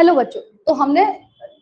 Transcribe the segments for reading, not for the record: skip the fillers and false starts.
Hello बच्चों, तो हमने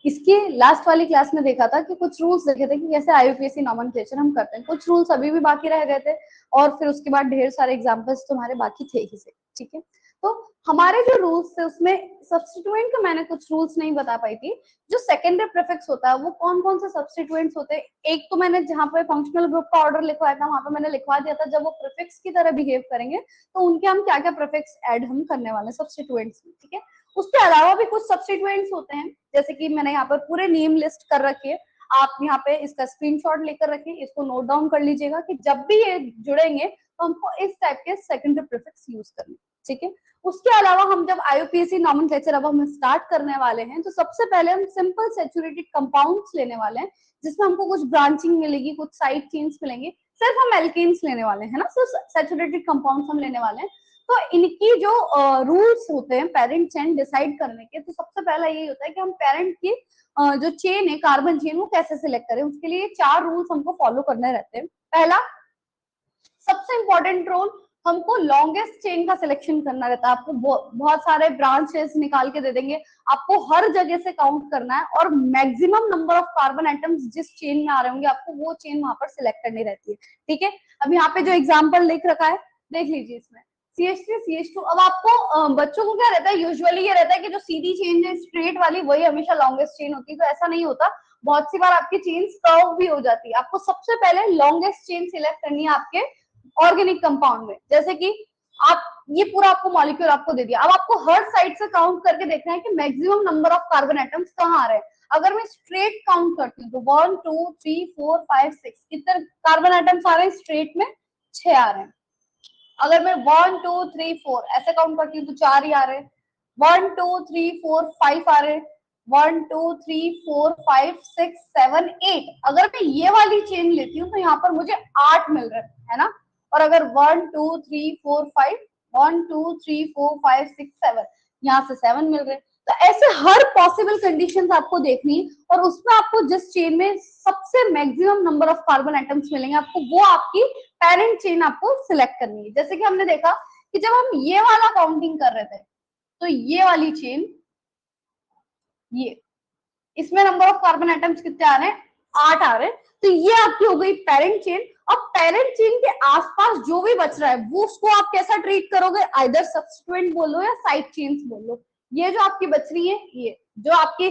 इसके लास्ट वाली क्लास में देखा था कि कुछ रूल्स देखे थे कि कैसे आईयूपीएससी नॉमेनक्लेचर हम करते हैं। कुछ रूल्स अभी भी बाकी रह गए थे और फिर उसके बाद ढेर सारे एग्जांपल्स तुम्हारे बाकी थे ही से। ठीक है, तो हमारे जो रूल्स थे उसमें सब्स्टिट्यूएंट का मैंने कुछ रूल्स नहीं बता पाई थी। जो सेकेंडरी प्रीफिक्स होता है वो कौन कौन से सब्स्टिट्यूएंट्स होते हैं। एक तो मैंने जहाँ पे फंक्शनल ग्रुप का ऑर्डर लिखवाया था वहां पे मैंने लिखवा दिया था, जब वो प्रीफिक्स की तरह बिहेव करेंगे तो उनके हम क्या क्या प्रीफिक्स ऐड हम करने वाले सब्स्टिट्यूएंट्स में। ठीक है, उसके अलावा भी कुछ सब्स्टिट्यूएंट्स होते हैं, जैसे कि मैंने यहाँ पर पूरे नेम लिस्ट कर रखी है। आप यहाँ पे इसका स्क्रीनशॉट लेकर रखिए, इसको नोट डाउन कर लीजिएगा कि जब भी ये जुड़ेंगे तो हमको इस टाइप के सेकेंडरी प्रीफिक्स यूज करने। ठीक है, उसके अलावा हम जब आईयूपीएससी नॉमेनक्लेचर अब हम स्टार्ट करने वाले हैं तो सबसे पहले हम सिंपल सैचुरेटेड कंपाउंड्स लेने वाले हैं, जिसमें हमको कुछ ब्रांचिंग मिलेगी, कुछ साइड चेन्स मिलेंगे। सिर्फ हम एल्केन्स लेने वाले हैं ना, सिर्फ सैचुरेटेड कंपाउंड्स हम लेने वाले हैं। तो इनकी जो रूल्स होते हैं पेरेंट चेन डिसाइड करने के, तो सबसे पहला यही होता है कि हम पेरेंट की जो चेन है, कार्बन चेन, वो कैसे सिलेक्ट करें। उसके लिए 4 रूल्स हमको फॉलो करने रहते हैं। पहला सबसे इंपॉर्टेंट रूल, हमको लॉन्गेस्ट चेन का सिलेक्शन करना रहता है। आपको बहुत सारे ब्रांचेस निकाल के दे देंगे, आपको हर जगह से काउंट करना है और maximum number of carbon atoms जिस चेन में आ रहे होंगे आपको वो चेन वहां पर सिलेक्ट करनी रहती है। ठीक है, अब यहाँ पे जो एग्जाम्पल लिख रखा है देख लीजिए, इसमें CH3 CH2। अब आपको बच्चों को क्या रहता है, यूजुअली ये रहता है कि जो सीधी चेन है स्ट्रेट वाली वही हमेशा लॉन्गेस्ट चेन होती है, तो ऐसा नहीं होता। बहुत सी बार आपकी चेन्स कर्व भी हो जाती है। आपको सबसे पहले लॉन्गेस्ट चेन सिलेक्ट करनी है आपके ऑर्गेनिक कंपाउंड में। जैसे कि आप ये पूरा आपको मॉलिक्यूल आपको दे दिया, अब आपको हर साइड से काउंट करके देखना है कि maximum number of carbon atoms कहाँ आ रहे हैं। अगर मैं स्ट्रेट काउंट करती हूँ तो 1 2 3 4 5 6 कितने कार्बन एटम्स आ रहे हैं स्ट्रेट में, 6 आ रहे हैं। अगर मैं 1 2 3 4 ऐसे काउंट करती हूँ तो 4 ही आ रहे हैं। 1 2 3 4 5 आ रहे हैं। 1 2 3 4 5 6 7 8। अगर मैं ये वाली चेन लेती हूँ तो यहाँ पर मुझे 8 मिल रहे हैं, है ना। और अगर 1 2 3 4 5 1 2 3 4 5 6 7 यहाँ से 7 मिल रहे हैं। तो ऐसे हर पॉसिबल कंडीशंस आपको देखनी है और उसमें आपको जिस चेन में सबसे maximum number of carbon atoms मिलेंगे आपको वो आपकी पेरेंट चेन आपको सिलेक्ट करनी है। जैसे कि हमने देखा कि जब हम ये वाला काउंटिंग कर रहे थे तो ये वाली चेन, ये इसमें नंबर ऑफ कार्बन एटम्स कितने आ रहे हैं, 8 आ रहे हैं। तो ये आपकी हो गई पेरेंट चेन। अब पेरेंट चेन के आसपास जो भी बच रहा है वो उसको आप कैसा ट्रीट करोगे, आइदर सब्स्टिट्यूएंट बोलो या साइड चेन्स बोलो। ये जो आपकी बच रही है, ये जो आपके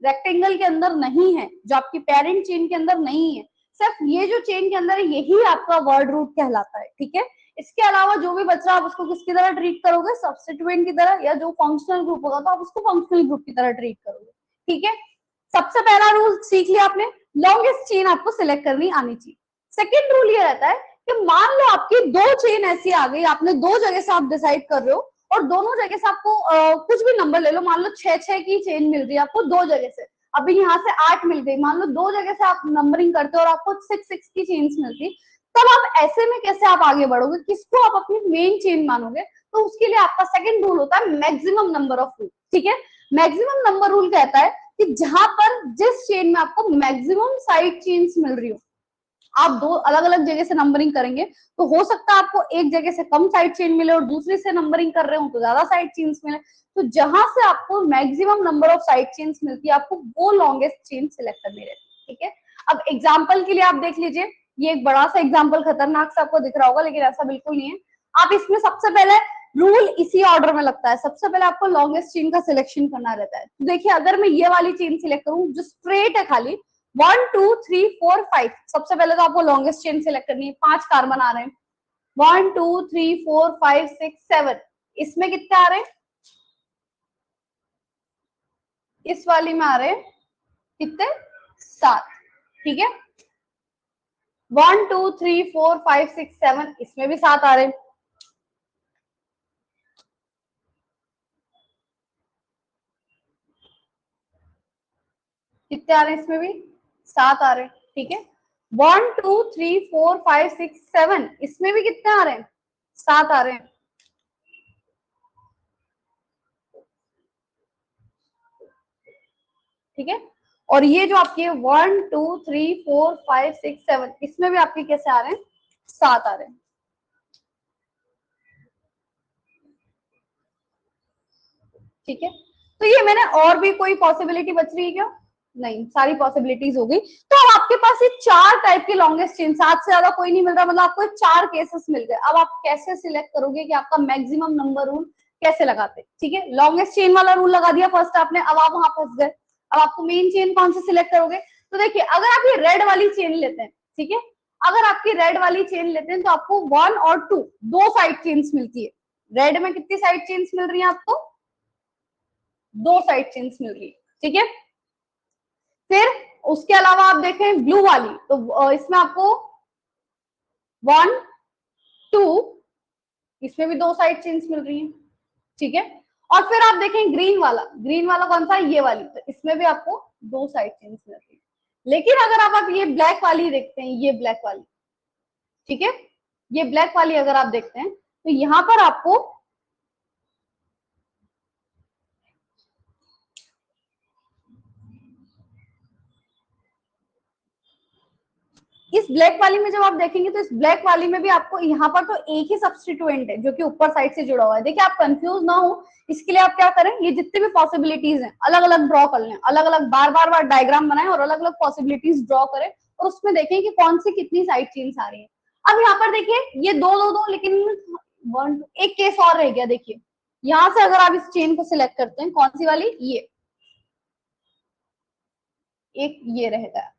रेक्टेंगल के अंदर नहीं है, जो आपकी पेरेंट चेन के अंदर नहीं है, सिर्फ ये जो चेन के अंदर है यही आपका वर्ड रूट कहलाता है। ठीक है, इसके अलावा जो भी बच रहा है आप उसको किसकी तरह ट्रीट करोगे, सब्स्टिट्यूएंट की तरह, या जो फंक्शनल ग्रुप होगा तो आप उसको फंक्शनल ग्रुप की तरह ट्रीट करोगे। ठीक है, सबसे पहला रूल सीख लिया आपने, लॉन्गेस्ट चेन आपको सिलेक्ट करनी आनी चाहिए। सेकेंड रूल ये रहता है कि मान लो आपकी 2 चेन ऐसी आ गई, आपने 2 जगह से आप डिसाइड कर रहे हो और दोनों जगह से आपको कुछ भी नंबर ले लो, मान लो 6 की चेन मिल रही है आपको 2 जगह से। अभी यहाँ से 8 मिल गई, मान लो 2 जगह से आप नंबरिंग करते हो और आपको 6 की चेन्स मिलती, तब आप ऐसे में कैसे आप आगे बढ़ोगे, किसको आप अपनी मेन चेन मानोगे। तो उसके लिए आपका सेकंड रूल होता है मैक्सिमम नंबर ऑफ रूल। ठीक है, मैक्सिमम नंबर रूल कहता है कि जहां पर जिस चेन में आपको मैक्सिमम साइड चेन्स मिल रही हो, आप 2 अलग अलग जगह से नंबरिंग करेंगे तो हो सकता है आपको एक जगह से कम साइड चेन मिले और दूसरी से नंबरिंग कर रहे हो तो ज्यादा साइड चेन्स मिले। तो जहां से आपको maximum number of side chains मिलती है आपको वो लॉन्गेस्ट चेन सिलेक्ट करनी रहती है। ठीक है, अब एग्जाम्पल के लिए आप देख लीजिए, ये एक बड़ा सा एग्जाम्पल खतरनाक सा आपको दिख रहा होगा लेकिन ऐसा बिल्कुल नहीं है। आप इसमें सबसे पहले रूल इसी ऑर्डर में लगता है, सबसे पहले आपको लॉन्गेस्ट चेन का सिलेक्शन करना रहता है। तो देखिए अगर मैं ये वाली चेन सिलेक्ट करूं जो स्ट्रेट है खाली 1 2 3 4 5, सबसे पहले तो आपको लॉन्गेस्ट चेन सिलेक्ट करनी है। 5 कार्बन आ रहे हैं, 1 2 3 4 5 6 7, इसमें कितने आ रहे हैं, इस वाली में आ रहे हैं कितने, 7। ठीक है, 1 2 3 4 5 6 7, इसमें भी 7 आ रहे हैं। कितने आ रहे हैं, इसमें भी 7 आ रहे हैं। ठीक है, 1 2 3 4 5 6 7, इसमें भी कितने आ रहे हैं, 7 आ रहे हैं। ठीक है, और ये जो आपके 1 2 3 4 5 6 7, इसमें भी आपके कैसे आ रहे हैं, 7 आ रहे हैं। ठीक है, तो ये मैंने, और भी कोई पॉसिबिलिटी बच रही है क्या? नहीं, सारी पॉसिबिलिटीज हो गई। तो अब आपके पास ये 4 टाइप के लॉन्गेस्ट चेन, 7 से ज्यादा कोई नहीं मिल रहा, मतलब आपको 4 केसेस मिल गए। अब आप कैसे सिलेक्ट करोगे कि आपका मैक्सिमम नंबर रूल कैसे लगाते? ठीक है, लॉन्गेस्ट चेन वाला रूल लगा दिया फर्स्ट आपने, अब आप वहां फंस गए। अब आपको मेन चेन कौन से सिलेक्ट करोगे? तो देखिए, अगर आप ये रेड वाली चेन लेते हैं, ठीक है, अगर आपकी रेड वाली चेन लेते हैं तो आपको 1 और 2 दो साइड चेन्स मिलती है। रेड में कितनी साइड चेन्स मिल रही है आपको? 2 साइड चेन्स मिल रही है, ठीक है। फिर उसके अलावा आप देखें ब्लू वाली, तो इसमें आपको 1 2, इसमें भी 2 साइड चेन्स मिल रही हैं, ठीक है। और फिर आप देखें ग्रीन वाला, ग्रीन वाला कौन सा है? ये वाली, तो इसमें भी आपको 2 साइड चेन्स मिल रही है। लेकिन अगर आप ये ब्लैक वाली देखते हैं, ये ब्लैक वाली, ठीक है, ये ब्लैक वाली अगर आप देखते हैं तो यहां पर आपको इस ब्लैक वाली में जब आप देखेंगे तो इस ब्लैक वाली में भी आपको यहाँ पर तो एक ही सब्स्टिट्यूएंट है जो कि ऊपर साइड से जुड़ा हुआ है। देखिए, आप कंफ्यूज ना हो इसके लिए आप क्या करें, ये जितने भी पॉसिबिलिटीज हैं अलग अलग ड्रॉ कर लें, अलग अलग बार डायग्राम बनाएं और अलग अलग पॉसिबिलिटीज ड्रॉ करें और उसमें देखें कि कौन सी कितनी साइड चेन्स आ रही है। अब यहाँ पर देखिए, ये दो, लेकिन एक केस और रह गया। देखिए, यहाँ से अगर आप इस चेन को सिलेक्ट करते हैं, कौन सी वाली? ये एक ये रह गया,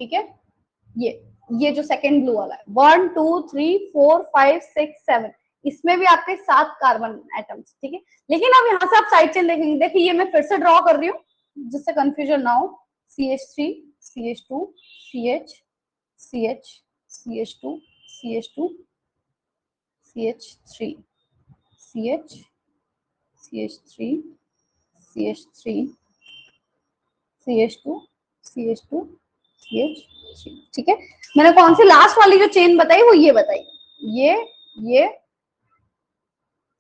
ठीक है। ये जो सेकंड ब्लू वाला है, 1 2 3 4 5 6 7, इसमें भी आपके 7 कार्बन एटम्स, ठीक है। लेकिन अब यहाँ से आप साइड चेन देखेंगे, देखिए ये मैं फिर से ड्रॉ कर रही हूँ जिससे कंफ्यूजन ना हो। CH3 CH2 CH CH CH2 CH2 CH3 CH CH3 CH3 CH2 CH2 CH3, ठीक है। मैंने कौन सी लास्ट वाली जो चेन बताई वो ये बताई, ये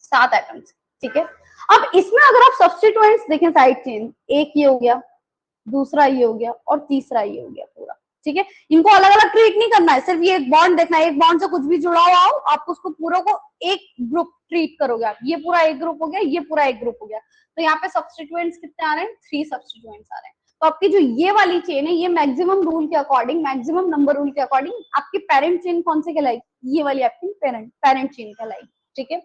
7 एटम्स, ठीक है। अब इसमें अगर आप सब्स्टिट्यूएंट्स देखें साइड चेन, एक ये हो गया, दूसरा ये हो गया और तीसरा ये हो गया पूरा, ठीक है। इनको अलग अलग ट्रीट नहीं करना है, सिर्फ ये एक बॉन्ड देखना है, एक बॉन्ड से कुछ भी जुड़ा हुआ हो आप उसको पूरा को एक ग्रुप ट्रीट करोगे आप। ये पूरा एक ग्रुप हो गया, ये पूरा एक ग्रुप हो गया। तो यहाँ पे सब्स्टिट्यूएंट्स कितने आ रहे हैं? 3 सब्स्टिट्यूएंट्स आ रहे हैं। तो आपकी जो ये वाली चेन है, ये मैक्सिमम रूल के अकॉर्डिंग, मैक्सिमम नंबर रूल के अकॉर्डिंग आपकी पेरेंट चेन कौन से कहलाएगी? ये वाली आपकी पेरेंट चेन कहलाएगी, ठीक है।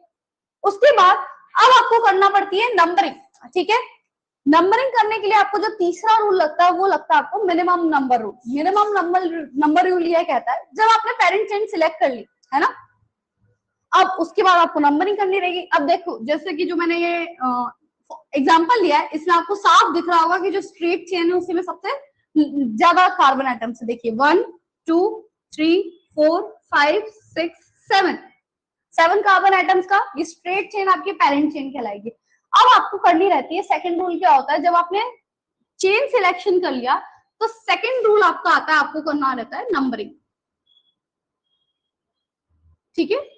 उसके बाद अब आपको करना पड़ती है नंबरिंग, ठीक है। नंबरिंग करने के लिए आपको जो तीसरा रूल लगता है वो लगता है आपको minimum number rule. Minimum number rule ये कहता है, जब आपने पेरेंट चेन सिलेक्ट कर ली है ना, अब उसके बाद आपको नंबरिंग करनी रहेगी। अब देखो, जैसे कि जो मैंने ये एग्जांपल लिया है, इसमें आपको साफ दिख रहा होगा कि जो स्ट्रेट चेन है उसमें सबसे ज्यादा कार्बन एटम्स है। देखिए 1 2 3 4 5 6 7 कार्बन एटम्स का ये स्ट्रेट चेन आपकी पेरेंट चेन कहलाएगी। अब आपको करनी रहती है, सेकंड रूल क्या होता है, जब आपने चेन सिलेक्शन कर लिया तो सेकंड रूल आपका आता है, आपको करना रहता है नंबरिंग, ठीक है।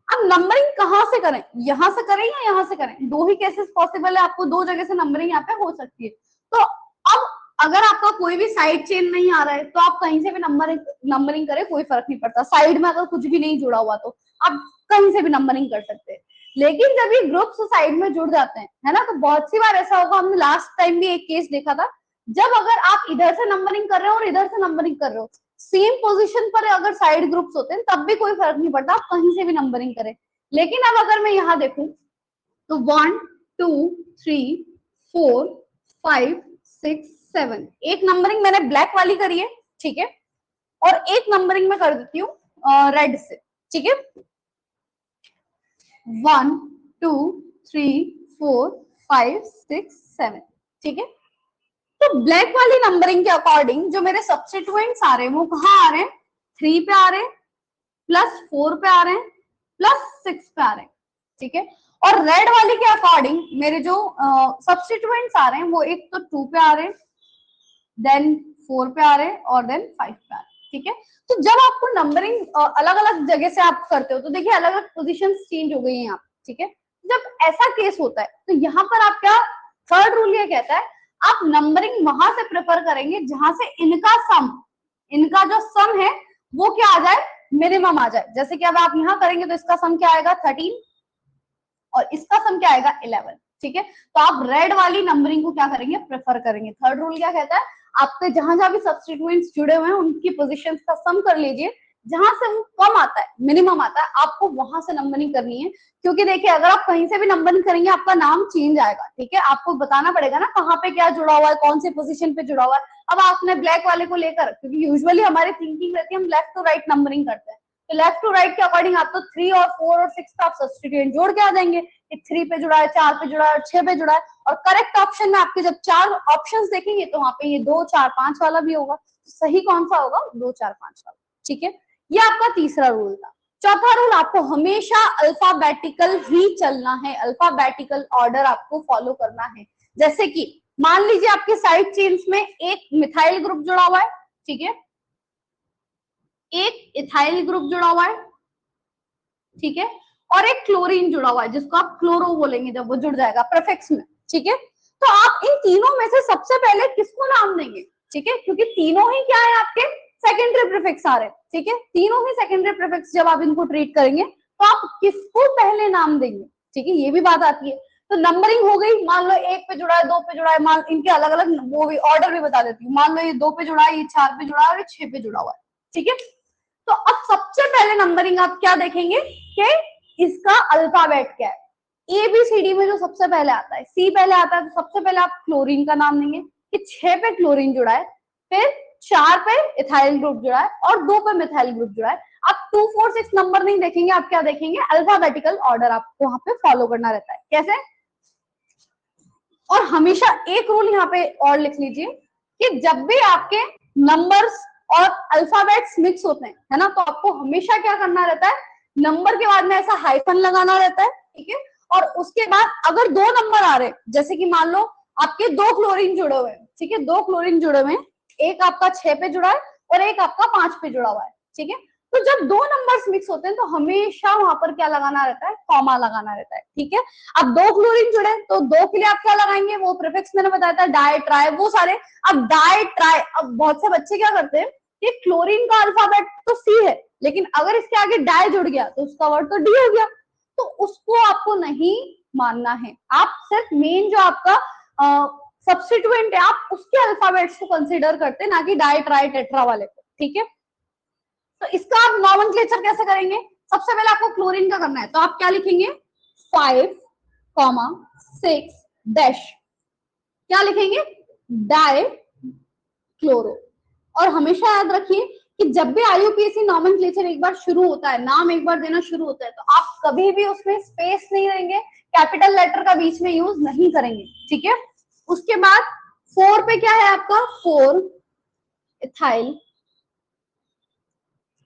अब नंबरिंग कहां से करें, यहां से करें या यहां से करें? दो ही केसेस पॉसिबल है, आपको दो जगह से नंबरिंग यहाँ पे हो सकती है। तो अब अगर आपका कोई भी साइड चेन नहीं आ रहा है तो आप कहीं से भी नंबरिंग करें, कोई फर्क नहीं पड़ता। साइड में अगर कुछ भी नहीं जुड़ा हुआ तो आप कहीं से भी नंबरिंग कर सकते हैं। लेकिन जब ये ग्रुप्स साइड में जुड़ जाते हैं, है ना, तो बहुत सी बार ऐसा होगा, हमने लास्ट टाइम भी एक केस देखा था, जब अगर आप इधर से नंबरिंग कर रहे हो और इधर से नंबरिंग कर रहे हो, सेम पोजीशन पर अगर साइड ग्रुप्स होते हैं तब भी कोई फर्क नहीं पड़ता, आप कहीं से भी नंबरिंग करें। लेकिन अब अगर मैं यहाँ देखूं तो 1 2 3 4 5 6 7, एक नंबरिंग मैंने ब्लैक वाली करी है, ठीक है, और एक नंबरिंग में कर देती हूँ रेड से, ठीक है। 1 2 3 4 5 6 7, ठीक है। तो ब्लैक वाली नंबरिंग के अकॉर्डिंग जो मेरे सब्स्टिट्यूएंट्स आ रहे हैं वो कहाँ आ रहे हैं? 3 पे आ रहे हैं, +4 पे आ रहे हैं, +6 पे आ रहे हैं, ठीक है। और रेड वाले के अकॉर्डिंग मेरे जो सब्स्टिट्यूएंट्स आ रहे हैं वो एक तो 2 पे आ रहे हैं, देन 4 पे आ रहे हैं और देन 5 पे आ रहे हैं, ठीक है। तो जब आपको नंबरिंग अलग अलग जगह से आप करते हो तो देखिए अलग अलग पोजिशन चेंज हो गई है यहाँ, ठीक है। जब ऐसा केस होता है तो यहाँ पर आप क्या, थर्ड रूल ये कहता है आप नंबरिंग वहां से प्रेफर करेंगे जहां से इनका जो सम है वो क्या आ जाए, मिनिमम आ जाए। जैसे कि अब आप यहाँ करेंगे तो इसका सम क्या आएगा 13 और इसका सम क्या आएगा 11, ठीक है, तो आप रेड वाली नंबरिंग को क्या करेंगे, प्रेफर करेंगे। थर्ड रूल क्या कहता है, आपके जहां जहां भी सब्स्टिट्यूएंट्स जुड़े हुए हैं उनकी पोजीशंस का सम कर लीजिए, जहां से वो कम आता है, मिनिमम आता है, आपको वहां से नंबरिंग करनी है। क्योंकि देखिए अगर आप कहीं से भी नंबरिंग करेंगे आपका नाम चेंज आएगा, ठीक है, आपको बताना पड़ेगा ना कहाँ पे क्या जुड़ा हुआ है, कौन सी पोजीशन पे जुड़ा हुआ है। अब आपने ब्लैक वाले को लेकर, क्योंकि यूजुअली हमारी थिंकिंग रहती है हम लेफ्ट टू राइट नंबरिंग करते हैं, तो लेफ्ट टू राइट के अकॉर्डिंग आप तो 3 और 4 और 6 का आप सब्स्टिट्यूएंट जोड़ के आ जाएंगे कि 3 पे जुड़ा है, 4 पे जुड़ा है और 6 पे जुड़ा है। और करेक्ट ऑप्शन में आपके जब 4 ऑप्शंस देखेंगे तो वहां पे ये 2 4 5 वाला भी होगा, तो सही कौन सा होगा, 2 4 5 वाला। ठीक है, ये आपका तीसरा रूल था। चौथा रूल, आपको हमेशा अल्फाबेटिकल ही चलना है, अल्फाबेटिकल ऑर्डर आपको फॉलो करना है। जैसे कि मान लीजिए आपके साइड चेन्स में एक मिथाइल ग्रुप जुड़ा हुआ है, ठीक है, एक इथाइल ग्रुप जुड़ा हुआ है, ठीक है, और एक क्लोरीन जुड़ा हुआ है जिसको आप क्लोरो बोलेंगे जब वो जुड़ जाएगा प्रीफिक्स में। ठीक है, तो आप इन तीनों में से सबसे पहले किसको नाम देंगे, ठीक है, क्योंकि तीनों ही क्या है आपके सेकेंडरी प्रीफिक्स आ रहे हैं, ठीक है, तीनों ही सेकेंडरी प्रीफिक्स जब आप इनको ट्रीट करेंगे तो आप किसको पहले नाम देंगे, ठीक है, ये भी बात आती है। तो नंबरिंग हो गई, मान लो एक पे जुड़ा है, दो पे जुड़ा है, मान इनके अलग अलग वो भी ऑर्डर भी बता देती हूँ, मान लो ये 2 पे जुड़ा है, ये 4 पे जुड़ा है और ये 6 पे जुड़ा हुआ है, ठीक है। तो अब सबसे पहले नंबरिंग आप क्या देखेंगे कि इसका अल्फाबेट क्या है। ए बी सी डी में जो सबसे पहले आता है, सी पहले आता है, तो सबसे पहले आप क्लोरीन का नाम देंगे कि 6 पे क्लोरीन जुड़ा है, फिर 4 पे इथाइल ग्रुप जुड़ा है और 2 पे मिथाइल ग्रुप जुड़ा है। आप 2 4 6 नंबर नहीं देखेंगे, आप क्या देखेंगे, अल्फाबेटिकल ऑर्डर आपको वहां पे फॉलो करना रहता है। कैसे, और हमेशा एक रूल यहाँ पे और लिख लीजिए कि जब भी आपके नंबर्स और अल्फाबेट्स मिक्स होते हैं, है ना, तो आपको हमेशा क्या करना रहता है, नंबर के बाद में ऐसा हाइफन लगाना रहता है, ठीक है, और उसके बाद अगर 2 नंबर आ रहे हैं, जैसे कि मान लो आपके 2 क्लोरीन जुड़े हुए हैं, ठीक है, 2 क्लोरीन जुड़े हुए हैं, एक आपका 6 पे जुड़ा है और एक आपका 5 पे जुड़ा हुआ है, ठीक है, तो जब 2 नंबर्स मिक्स होते हैं तो हमेशा वहां पर क्या लगाना रहता है, कॉमा लगाना रहता है, ठीक है। अब 2 क्लोरीन जुड़े तो 2 के लिए आप क्या लगाएंगे, वो प्रीफिक्स मैंने बताया था, डाई ट्राई वो सारे। अब डाई ट्राई, अब बहुत से बच्चे क्या करते हैं कि क्लोरीन का अल्फाबेट तो सी है, लेकिन अगर इसके आगे डाई जुड़ गया तो उसका वर्ड तो डी हो गया, तो उसको आपको नहीं मानना है। आप सिर्फ मेन जो आपका सब्स्टिट्यूएंट है आप उसके अल्फाबेट्स को कंसीडर करते हैं, ना कि डाई ट्राई टेट्रा वाले को, ठीक है। तो इसका आप नॉमेनक्लेचर कैसे करेंगे, सबसे पहले आपको क्लोरीन का करना है, तो आप क्या लिखेंगे, 5, 6 डैश, क्या लिखेंगे, डाई क्लोरो। और हमेशा याद रखिए कि जब भी आईयूपीएसी नॉमेनक्लेचर एक बार शुरू होता है, नाम एक बार देना शुरू होता है, तो आप कभी भी उसमें स्पेस नहीं देंगे, कैपिटल लेटर का बीच में यूज नहीं करेंगे, ठीक है। उसके बाद 4 पे क्या है आपका, 4 इथाइल,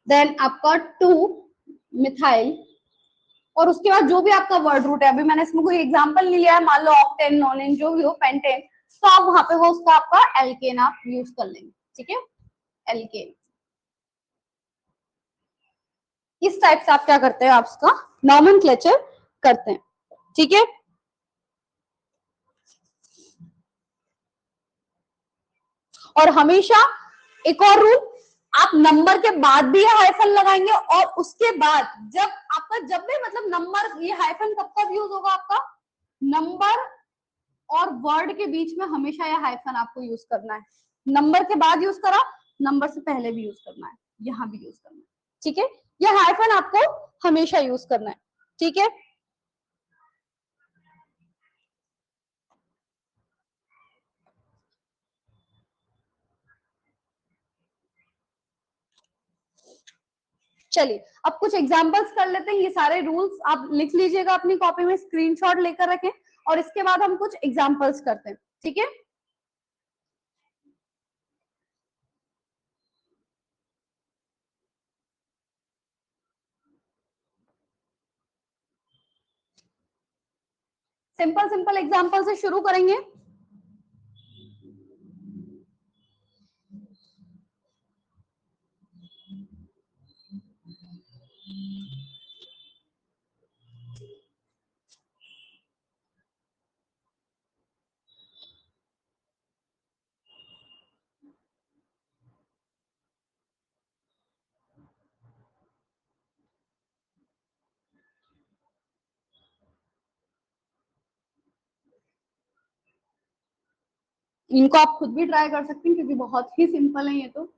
देन आपका 2 मिथाइल, और उसके बाद जो भी आपका वर्ड रूट है, अभी मैंने इसमें कोई एग्जांपल नहीं लिया है, मान लो ऑक्टेन, नोनेन जो भी हो, पेंटेन, तो आप वहां पे वो उसका आपका एल्केन आप यूज कर लेंगे, ठीक है, एल्केन। इस टाइप से आप क्या करते हैं, आप उसका नॉमेनक्लेचर करते हैं, ठीक है। और हमेशा एक और रूल, आप नंबर के बाद भी ये हाइफन लगाएंगे, और उसके बाद जब आपका जब भी मतलब नंबर, ये हाइफन कब कब यूज होगा आपका, नंबर और वर्ड के बीच में हमेशा यह हाइफन आपको यूज करना है। नंबर के बाद यूज करा, नंबर से पहले भी यूज करना है, यहां भी यूज करना है, ठीक है, यह हाइफन आपको हमेशा यूज करना है, ठीक है। चलिए अब कुछ एग्जांपल्स कर लेते हैं, ये सारे रूल्स आप लिख लीजिएगा अपनी कॉपी में, स्क्रीनशॉट लेकर रखें, और इसके बाद हम कुछ एग्जांपल्स करते हैं, ठीक है। सिंपल सिंपल एग्जांपल से शुरू करेंगे। इनको आप खुद भी ट्राई कर सकते हैं क्योंकि बहुत ही सिंपल है ये तो।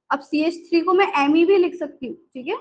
अब CH3 को मैं Me भी लिख सकती हूँ, ठीक है।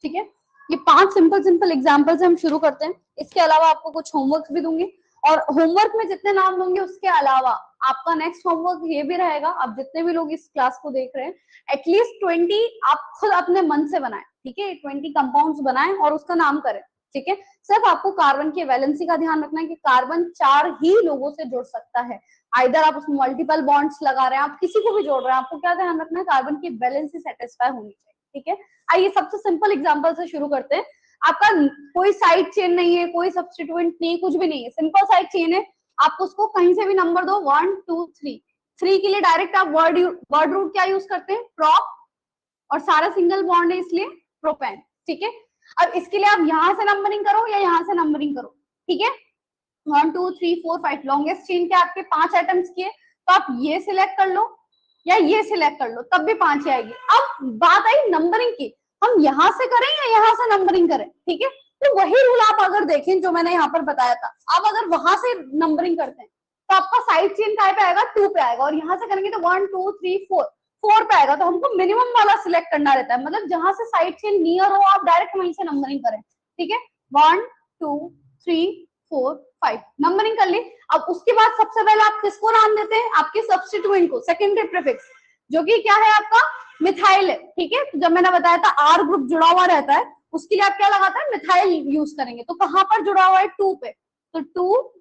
ठीक है, ये 5 सिंपल सिंपल एग्जांपल से हम शुरू करते हैं। इसके अलावा आपको कुछ होमवर्क भी दूंगी, और होमवर्क में जितने नाम दूंगी उसके अलावा आपका नेक्स्ट होमवर्क ये भी रहेगा, आप जितने भी लोग इस क्लास को देख रहे हैं एटलीस्ट 20 आप खुद अपने मन से बनाएं, ठीक है। 20 कंपाउंड्स बनाएं और उसका नाम करें, ठीक है। सिर्फ आपको कार्बन की वैलेंसी का ध्यान रखना है कि कार्बन 4 ही लोगों से जुड़ सकता है। आइदर आप उसमें मल्टीपल बॉन्ड्स लगा रहे हैं, आप किसी को भी जोड़ रहे हैं, आपको क्या ध्यान रखना है, कार्बन की वैलेंसी सेटिस्फाई होनी चाहिए, ठीक है। आइए सबसे सिंपल एग्जांपल से शुरू करते हैं। आपका कोई साइड चेन नहीं है, कोई सब्स्टिट्यूएंट नहीं, कुछ भी नहीं है, सिंपल साइड चेन है। आप उसको कहीं से भी नंबर दो, 1 2 3। 3 के लिए डायरेक्ट आप वर्ड रूट क्या यूज करते हैं, प्रोप, और सारा सिंगल बॉन्ड है इसलिए प्रोपेन, ठीक है। अब इसके लिए आप यहां से नंबरिंग करो या यहां से नंबरिंग करो, ठीक है। 1 2 3 4 5 लॉन्गेस्ट चेन के आपके 5 एटम्स किए, तो आप ये सिलेक्ट कर लो या ये सिलेक्ट कर लो, तब भी 5 आएगी। अब बात आई नंबरिंग की, हम यहां से करें या यहां से नंबरिंग करें, ठीक है। तो वही रूल आप अगर देखें जो मैंने यहाँ पर बताया था, आप अगर वहां से नंबरिंग करते हैं तो आपका साइड चेन काय पे आएगा, 2 पे आएगा, और यहाँ से करेंगे तो 1 2 3 4 पे आएगा। तो हमको मिनिमम वाला सिलेक्ट करना रहता है, मतलब जहां से साइड चेन नियर हो आप डायरेक्ट वहीं से नंबरिंग करें, ठीक है। 1 2 3 4 5 नंबरिंग कर ली। अब उसके बाद सबसे पहले आप किसको नाम देते हैं, आपके सब्स्टिट्यूएंट को, सेकेंडरी प्रीफिक्स, जो कि क्या है आपका मिथाइल है, ठीक है। तो जब मैंने बताया था आर ग्रुप जुड़ा हुआ रहता है, उसके लिए आप क्या लगाते हैं, मिथाइल यूज करेंगे। तो कहां पर जुड़ा हुआ है, 2 पे, तो 2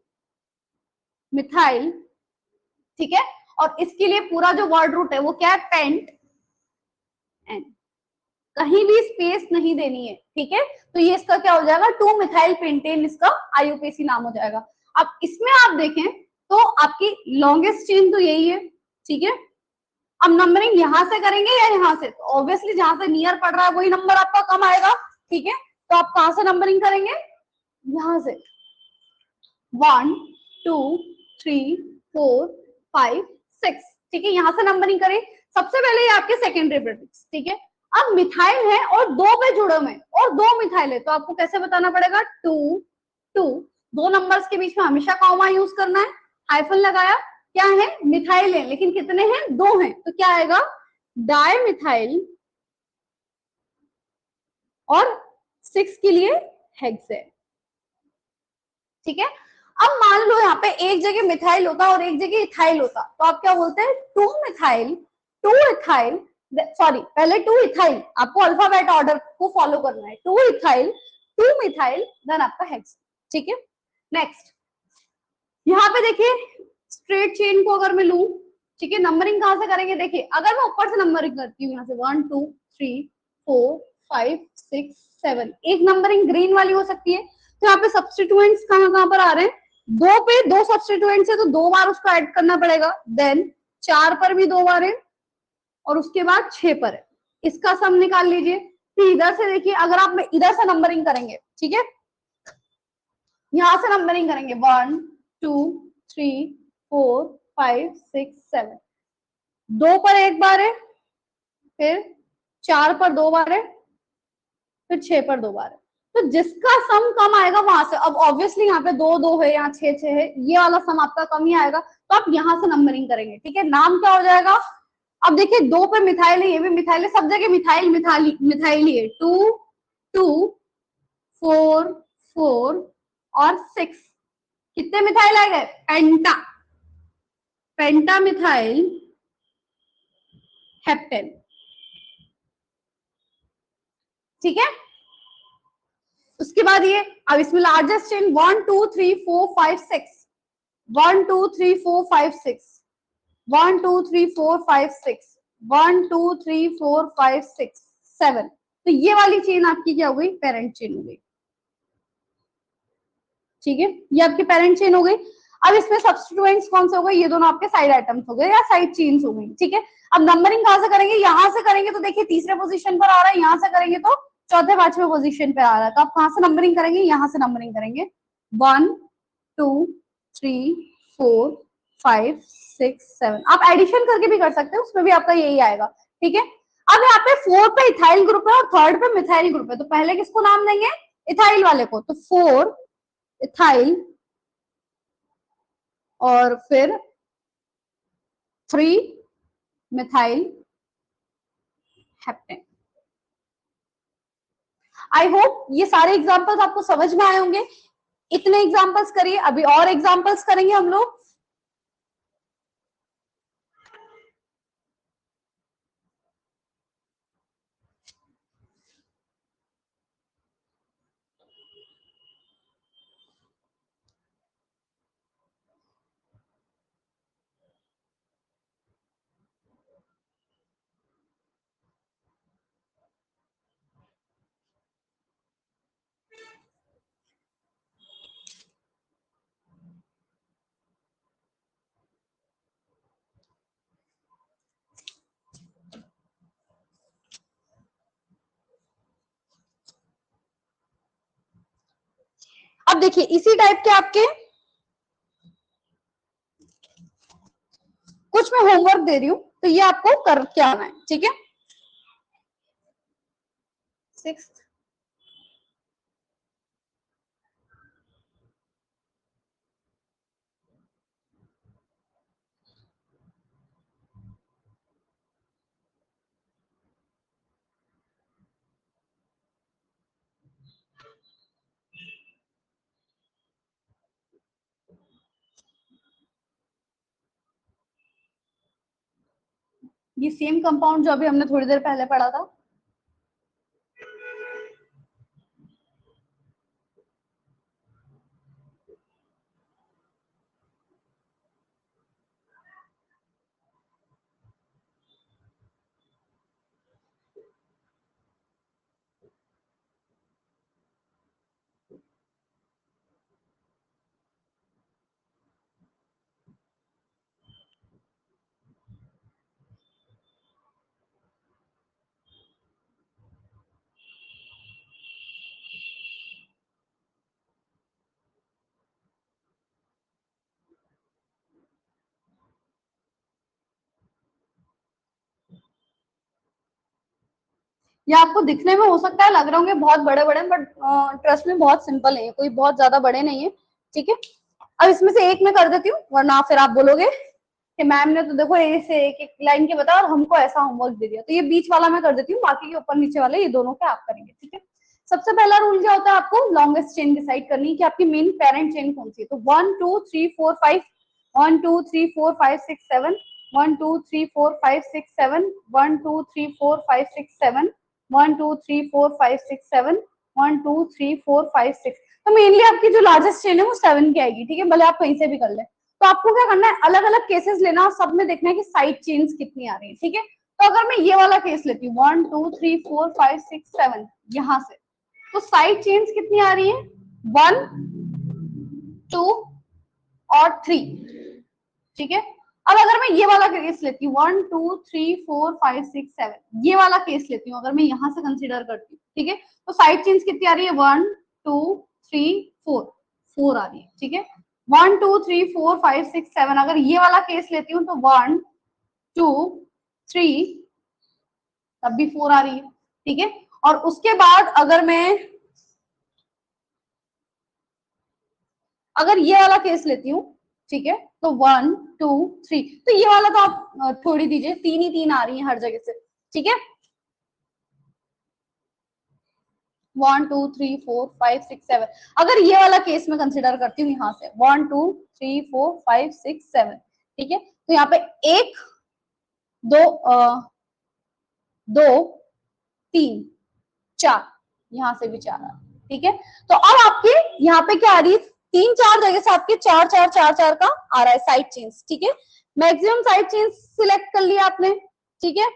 मिथाइल, ठीक है। और इसके लिए पूरा जो वर्ड रूट है वो क्या है, पेंट एन, कहीं भी स्पेस नहीं देनी है, ठीक है। तो ये इसका क्या हो जाएगा, 2 मिथाइल पेंटेन, इसका आईयूपीएसी नाम हो जाएगा। अब इसमें आप देखें तो आपकी लॉन्गेस्ट चेन तो यही है, ठीक है। अब नंबरिंग यहां से करेंगे या यहां से, तो ऑब्वियसली जहां से नियर पड़ रहा है वही नंबर आपका कम आएगा, ठीक है। तो आप कहां से नंबरिंग करेंगे, यहां से 1 2 3 4 5 6, ठीक है। यहां से नंबरिंग करें, सबसे पहले ये आपके सेकेंडरी प्रीफिक्स, ठीक है। अब मिथाइल है और 2 पे जुड़े हुए और 2 मिथाइल है, तो आपको कैसे बताना पड़ेगा, 2 2, दो नंबर्स के बीच में हमेशा कॉमा यूज करना है, हाइफन लगाया, क्या है, मिथाइल है, लेकिन कितने हैं, 2 हैं, तो क्या आएगा, डाई मिथाइल, और 6 के लिए हेक्सेन, ठीक है। अब मान लो यहाँ पे एक जगह मिथाइल होता और एक जगह इथाइल होता, तो आप क्या बोलते हैं, 2 मिथाइल 2 इथाइल, सॉरी पहले 2 इथाइल, आपको अल्फाबेट ऑर्डर को फॉलो करना है, 2 इथाइल 2 मिथाइल, देन आपका हेक्सेन, ठीक है। नेक्स्ट यहाँ पे देखिए स्ट्रेट चेन को अगर मैं लूं, ठीक है, नंबरिंग कहां से करेंगे, देखिए अगर मैं ऊपर से नंबरिंग करती हूँ, यहाँ से 1 2 3 4 5 6 7, एक नंबरिंग ग्रीन वाली हो सकती है। तो यहाँ पे सब्स्टिट्यूएंट्स कहाँ कहाँ पर आ रहे हैं, 2 पे 2 सब्स्टिट्यूएंट्स है तो 2 बार उसको ऐड करना पड़ेगा, देन 4 पर भी 2 बार है, और उसके बाद 6 पर है, इसका सम निकाल लीजिए। फिर इधर से देखिए, अगर आप इधर से नंबरिंग करेंगे, ठीक है, यहां से नंबरिंग करेंगे 1 2 3 4 5 6 7, 2 पर एक बार है, फिर 4 पर 2 बार है, फिर 6 पर 2 बार है। तो जिसका सम कम आएगा वहां से, अब ऑब्वियसली यहाँ पे 2 2 है, यहाँ 6 6 है, ये वाला सम आपका कम ही आएगा, तो आप यहाँ से नंबरिंग करेंगे। ठीक है, नाम क्या हो जाएगा? अब देखिए 2 पे मिथाइल है, ये भी मिथाइल है, सब जगह मिथाइल मिथाइल मिथाइल ही है। 2 2 4 4 और 6, कितने मिथाइल आ गए? पेंटा, पेंटा मिथाइल हेप्टेन। ठीक है, उसके बाद ये, अब इसमें लार्जेस्ट चेन 1 2 3 4 5 6, 1 2 3 4 5 6, 1 2 3 4 5 6, 1 2 3 4 5 6 7। तो ये वाली चेन आपकी क्या हो गई? पेरेंट चेन हो गई। ठीक है, ये आपकी पेरेंट चेन हो गई। अब इसमें सब्स्टिट्यूएंट्स कौन से हो गए? ये दोनों आपके साइड आइटम्स हो गए या साइड चेन्स हो गई। ठीक है, अब नंबरिंग कहां से करेंगे? यहां से करेंगे तो देखिए तीसरे पोजीशन पर आ रहा है, यहां से करेंगे तो चौथे पांचवें पोजीशन पे आ रहा है। तो आप कहां से नंबरिंग करेंगे? यहां से नंबरिंग करेंगे। 1 2 3 4 5 6 7। आप एडिशन करके भी कर सकते हैं, उसमें भी आपका यही आएगा। ठीक है, अब यहाँ पे 4 पे इथाइल ग्रुप है और 3rd पे मिथाइल ग्रुप है, तो पहले किसको नाम देंगे? इथाइल वाले को। तो 4 इथाइल और फिर 3 मिथाइल हेप्टेन। आई होप ये सारे एग्जांपल्स आपको समझ में आए होंगे। इतने एग्जांपल्स करिए, अभी और एग्जांपल्स करेंगे हम लोग। अब देखिए इसी टाइप के आपके कुछ मैं होमवर्क दे रही हूं, तो ये आपको करके आना है। ठीक है, 6th ये सेम कंपाउंड जो अभी हमने थोड़ी देर पहले पढ़ा था। ये आपको दिखने में हो सकता है लग रहे होंगे बहुत बड़े बड़े, बट ट्रस्ट में बहुत सिंपल है, कोई बहुत ज्यादा बड़े नहीं है। ठीक है, अब इसमें से एक मैं कर देती हूँ, वरना फिर आप बोलोगे कि मैम ने तो देखो ऐसे एक एक लाइन के बताया और हमको ऐसा होमवर्क दे दिया। तो ये बीच वाला मैं कर देती हूँ, बाकी के ऊपर नीचे वाले ये दोनों के आप करेंगे। ठीक है, सबसे पहला रूल क्या होता है? आपको लॉन्गेस्ट चेन डिसाइड करनी है कि आपकी मेन पेरेंट चेन कौन सी है। तो 1 2 3 4 5, 1 2 3 4 5 6 7, 1 2 3 4 5 6 7, 1 2 3 4 5 6 7, 1 2 3 4 5 6 7, 1 2 3 4 5 6। तो मेनली आपकी जो लार्जेस्ट चेन है वो 7 की आएगी। ठीक है, भले आप कहीं से भी कर ले। तो आपको क्या करना है? अलग अलग केसेस लेना और सब में देखना है कि साइड चेन्स कितनी आ रही है। ठीक है, तो अगर मैं ये वाला केस लेती हूँ 1 2 3 4 5 6 7, यहां से, तो साइड चेन्स कितनी आ रही है? 1 2 और 3। ठीक है, अब अगर मैं ये वाला केस लेती हूँ 1 2 3 4 5 6 7, ये वाला केस लेती हूँ, अगर मैं यहां से कंसीडर करती हूँ, ठीक है, तो साइड चेन्स कितनी आ रही है? 1 2 3 4, 4 आ रही है। ठीक है, 1 2 3 4 5 6 7, अगर ये वाला केस लेती हूँ तो 1 2 3, तब भी 4 आ रही है। ठीक है, और उसके बाद अगर मैं अगर ये वाला केस लेती हूँ, ठीक है, तो 1 2 3, तो ये वाला तो आप छोड़ ही दीजिए, 3 ही 3 आ रही है हर जगह से, ठीक है। 1 2 3 4 5 6 7, अगर ये वाला केस में कंसिडर करती हूँ यहाँ से 1 2 3 4 5 6 7, ठीक है, तो यहाँ पे 1 2 2 3 4, यहाँ से भी 4 आ, ठीक है। तो अब आपके यहाँ पे क्या आ रही है, 3 4 जगह से आपके 4 4 4 4 का आ रहा है साइड चेंज, ठीक है। मैक्सिमम साइड चेंज सिलेक्ट कर लिया आपने, ठीक है।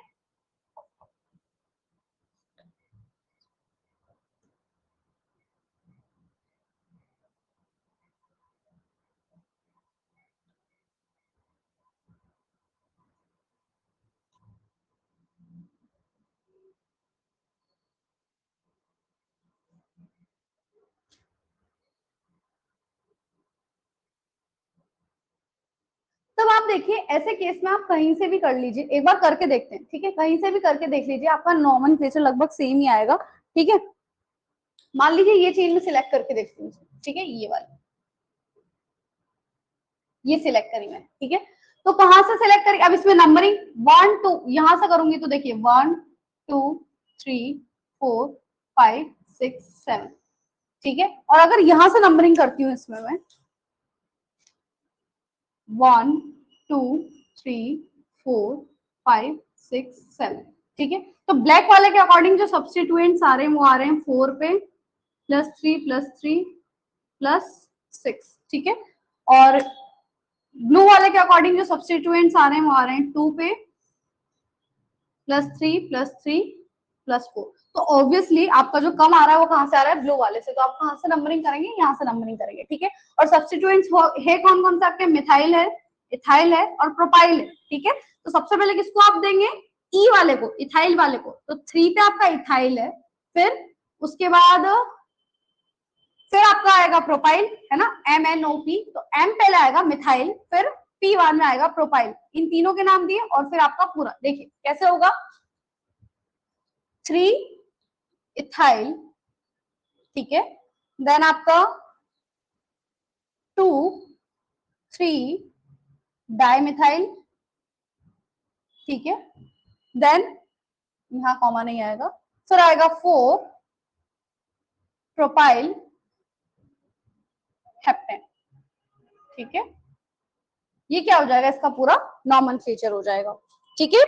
तब आप देखिए ऐसे केस में आप कहीं से भी कर लीजिए, एक बार करके देखते हैं, ठीक है, कहीं से भी करके देख लीजिए, आपका नॉमेनक्लेचर लगभग सेम ही आएगा, ठीक है। मान लीजिए ये चीज में सिलेक्ट करके देखती हूँ, ठीक है, ये वाली, ये सिलेक्ट करी मैंने, ठीक है। तो कहां से सिलेक्ट करी, अब इसमें नंबरिंग 1 2 यहां से करूंगी तो देखिए 1 2 3 4 5 6 7, ठीक है। और अगर यहां से नंबरिंग करती हूँ इसमें मैं 1 2 3 4 5 6 7, ठीक है। तो ब्लैक वाले के अकॉर्डिंग जो सब्स्टिट्यूएंट्स आ रहे हैं वो आ रहे हैं 4 पे +3 +6, ठीक है। और ब्लू वाले के अकॉर्डिंग जो सब्स्टिट्यूएंट्स आ रहे हैं वो आ रहे हैं 2 पे +3 तो ऑब्वियसली आपका जो कम आ रहा है वो कहां से आ रहा है, ब्लू वाले से, तो आप कहां से नंबरिंग करेंगे, यहाँ से नंबरिंग करेंगे, ठीक है। और सब्स्टिट्यूएंट्स है कौन कौन से आपके, मिथाइल है, इथाइल है और प्रोपाइल है, ठीक है। तो सबसे पहले किसको आप देंगे, ई वाले को, इथाइल वाले को, तो 3 पे आपका इथाइल है, फिर उसके बाद फिर आपका आएगा प्रोपाइल, है ना, MnOP, तो M पहले आएगा मिथाइल, फिर P1 में आएगा प्रोपाइल, इन तीनों के नाम दिए, और फिर आपका पूरा देखिए कैसे होगा, 3 इथाइल, ठीक है, देन आपका 2 3 डाइमिथाइल, ठीक है, देन यहाँ कॉमा नहीं आएगा, फिर आएगा 4 प्रोपाइल हेप्टेन, ठीक है। ये क्या हो जाएगा, इसका पूरा नॉमेनक्लेचर हो जाएगा, ठीक है।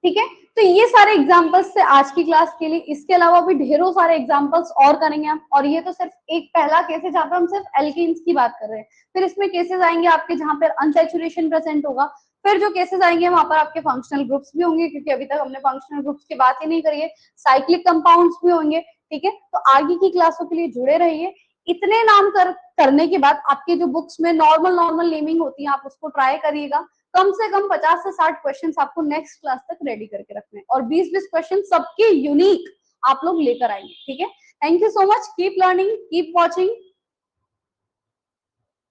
ठीक है, तो ये सारे एग्जांपल्स थे आज की क्लास के लिए, इसके अलावा भी ढेरों सारे एग्जांपल्स और करेंगे हम, और ये तो सिर्फ एक पहला केस है जहाँ पे हम सिर्फ एल्केन्स की बात कर रहे हैं, फिर इसमें केसेस आएंगे आपके जहाँ पर अनसैचुरेशन प्रेजेंट होगा, फिर जो केसेस आएंगे वहां पर आपके फंक्शनल ग्रुप्स भी होंगे, क्योंकि अभी तक हमने फंक्शनल ग्रुप्स की बात ही नहीं करी है, साइक्लिक कंपाउंड्स भी होंगे, ठीक है। तो आगे की क्लासों के लिए जुड़े रहिए। इतने नाम करने के बाद आपके जो बुक्स में नॉर्मल नेमिंग होती है आप उसको ट्राई करिएगा, कम से कम 50 से 60 क्वेश्चंस आपको नेक्स्ट क्लास तक रेडी करके रखने हैं, और 20-20 क्वेश्चन सबके यूनिक आप लोग लेकर आएंगे, ठीक है। Thank you so much, keep learning, keep watching.